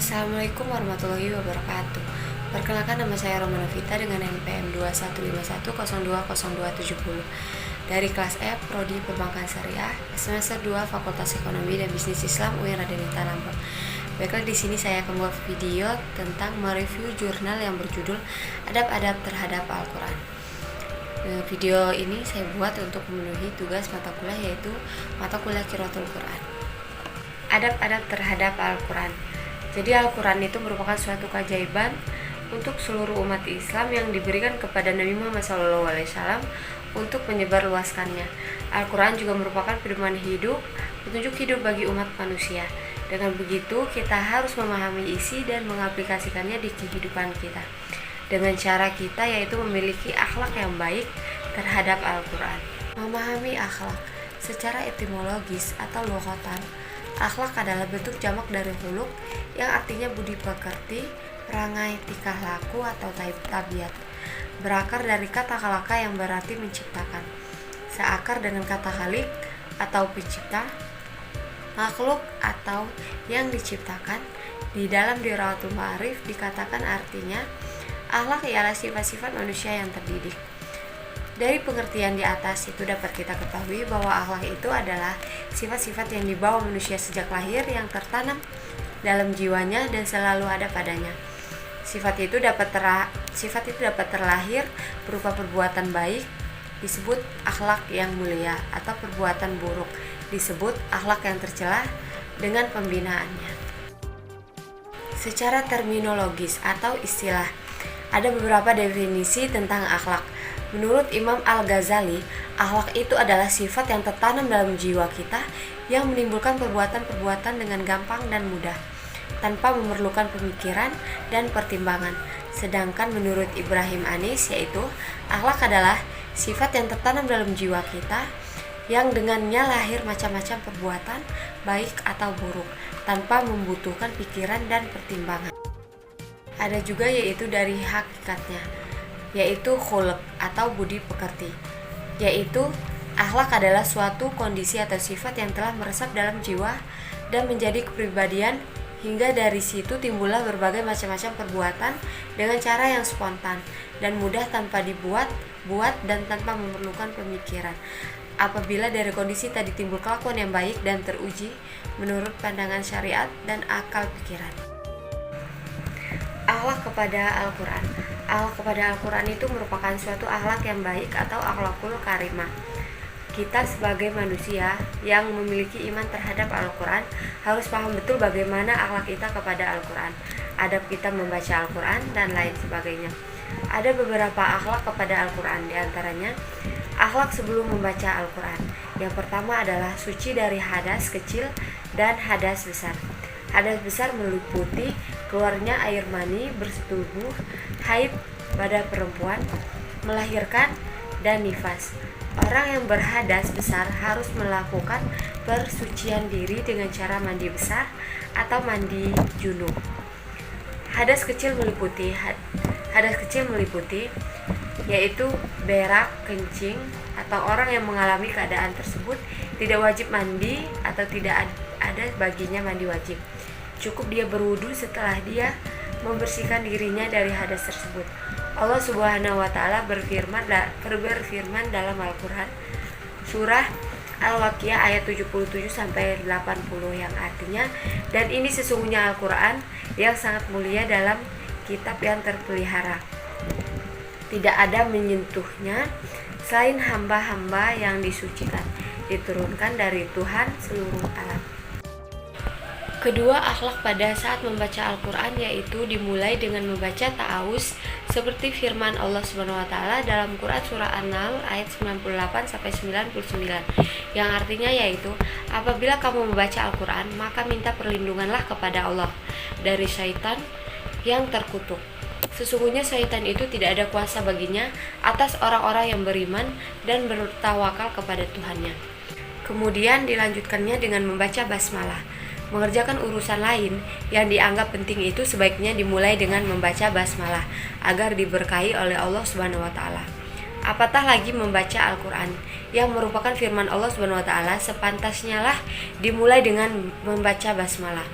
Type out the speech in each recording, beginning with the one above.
Assalamualaikum warahmatullahi wabarakatuh. Perkenalkan, nama saya Romana Vita dengan NPM 2151020270 dari kelas F Prodi Perbankan Syariah semester 2 Fakultas Ekonomi dan Bisnis Islam UIN Radenita Lampung. Baiklah, di sini saya akan membuat video tentang mereview jurnal yang berjudul Adab-adab terhadap Al-Quran. Video ini saya buat untuk memenuhi tugas mata kuliah, yaitu mata kuliah Qiraatul Quran. Adab-adab terhadap Al-Quran. Jadi Al-Quran itu merupakan suatu keajaiban untuk seluruh umat Islam yang diberikan kepada Nabi Muhammad SAW untuk menyebarluaskannya. Al-Quran juga merupakan pedoman hidup, petunjuk hidup bagi umat manusia. Dengan begitu, kita harus memahami isi dan mengaplikasikannya di kehidupan kita dengan cara kita, yaitu memiliki akhlak yang baik terhadap Al-Quran. Memahami akhlak secara etimologis atau loghatan, akhlak adalah bentuk jamak dari khuluq yang artinya budi pekerti, perangai, tingkah laku atau tabiat. Berakar dari kata khalaqah yang berarti menciptakan. Seakar dengan kata khaliq atau pencipta, makhluk atau yang diciptakan. Di dalam Diraatul Ma'arif dikatakan artinya akhlak ialah sifat-sifat manusia yang terdidik. Dari pengertian di atas itu dapat kita ketahui bahwa akhlak itu adalah sifat-sifat yang dibawa manusia sejak lahir, yang tertanam dalam jiwanya dan selalu ada padanya. Sifat itu dapat terlahir berupa perbuatan baik, disebut akhlak yang mulia, atau perbuatan buruk, disebut akhlak yang tercela dengan pembinaannya. Secara terminologis atau istilah, ada beberapa definisi tentang akhlak. Menurut Imam Al-Ghazali, akhlak itu adalah sifat yang tertanam dalam jiwa kita yang menimbulkan perbuatan-perbuatan dengan gampang dan mudah, tanpa memerlukan pemikiran dan pertimbangan. Sedangkan menurut Ibrahim Anis, yaitu akhlak adalah sifat yang tertanam dalam jiwa kita yang dengannya lahir macam-macam perbuatan, baik atau buruk, tanpa membutuhkan pikiran dan pertimbangan. Ada juga yaitu dari hakikatnya, yaitu khuluq atau budi pekerti, yaitu akhlak adalah suatu kondisi atau sifat yang telah meresap dalam jiwa dan menjadi kepribadian, hingga dari situ timbullah berbagai macam-macam perbuatan dengan cara yang spontan dan mudah, tanpa dibuat-buat dan tanpa memerlukan pemikiran. Apabila dari kondisi tadi timbul kelakuan yang baik dan teruji menurut pandangan syariat dan akal pikiran. Akhlak kepada Al-Quran. Akhlak kepada Al-Quran itu merupakan suatu akhlak yang baik atau akhlakul karimah. Kita sebagai manusia yang memiliki iman terhadap Al-Quran harus paham betul bagaimana akhlak kita kepada Al-Quran, adab kita membaca Al-Quran, dan lain sebagainya. Ada beberapa akhlak kepada Al-Quran, diantaranya akhlak sebelum membaca Al-Quran. Yang pertama adalah suci dari hadas kecil dan hadas besar. Hadas besar meliputi keluarnya air mani bersetubuh, haid pada perempuan, melahirkan, dan nifas. Orang yang berhadas besar harus melakukan persucian diri dengan cara mandi besar atau mandi junub. Hadas kecil meliputi yaitu berak, kencing, atau orang yang mengalami keadaan tersebut tidak wajib mandi atau tidak ada baginya mandi wajib. Cukup dia berwudu setelah dia membersihkan dirinya dari hadas tersebut. Allah Subhanahu wa taala berfirman dalam Al-Qur'an surah Al-Waqiah ayat 77 sampai 80 yang artinya, dan ini sesungguhnya Al-Qur'an yang sangat mulia dalam kitab yang terpelihara. Tidak ada menyentuhnya selain hamba-hamba yang disucikan, diturunkan dari Tuhan seluruh alam. Kedua, akhlak pada saat membaca Al-Quran, yaitu dimulai dengan membaca ta'awuz seperti firman Allah SWT dalam Quran surah An-Nahl ayat 98-99 yang artinya yaitu, apabila kamu membaca Al-Quran, maka minta perlindunganlah kepada Allah dari syaitan yang terkutuk. Sesungguhnya syaitan itu tidak ada kuasa baginya atas orang-orang yang beriman dan bertawakal kepada Tuhannya. Kemudian dilanjutkannya dengan membaca basmalah. Mengerjakan urusan lain yang dianggap penting itu sebaiknya dimulai dengan membaca basmalah agar diberkahi oleh Allah Subhanahu wa taala. Apatah lagi membaca Al-Quran yang merupakan firman Allah Subhanahu wa taala, sepantasnya lah dimulai dengan membaca basmalah.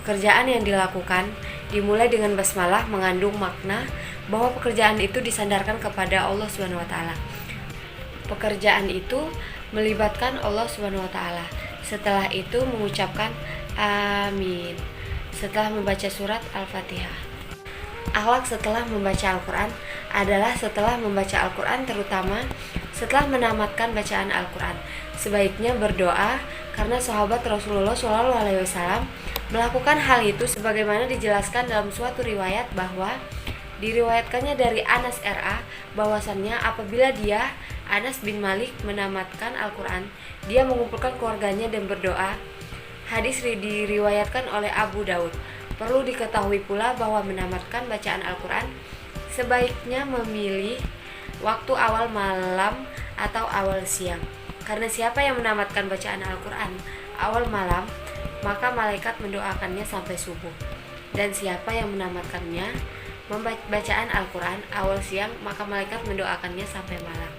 pekerjaan yang dilakukan dimulai dengan basmalah mengandung makna bahwa pekerjaan itu disandarkan kepada Allah Subhanahu wa taala. Pekerjaan itu melibatkan Allah Subhanahu wa taala. Setelah itu mengucapkan amin setelah membaca surat Al-Fatihah. Akhlak setelah membaca Al-Quran adalah setelah membaca Al-Quran, terutama setelah menamatkan bacaan Al-Quran, sebaiknya berdoa, karena sahabat Rasulullah SAW melakukan hal itu sebagaimana dijelaskan dalam suatu riwayat, bahwa diriwayatkannya dari Anas RA bahwasannya apabila dia, Anas bin Malik, menamatkan Al-Quran, dia mengumpulkan keluarganya dan berdoa. Hadis diriwayatkan oleh Abu Daud. Perlu diketahui pula bahwa menamatkan bacaan Al-Quran sebaiknya memilih waktu awal malam atau awal siang. Karena siapa yang menamatkan bacaan Al-Quran awal malam, maka malaikat mendoakannya sampai subuh. Dan siapa yang menamatkannya bacaan Al-Quran awal siang, maka malaikat mendoakannya sampai malam.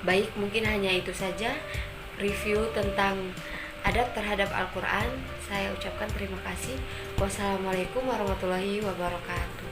Baik, mungkin hanya itu saja review tentang adab terhadap Al-Quran. Saya ucapkan terima kasih. Wassalamualaikum warahmatullahi wabarakatuh.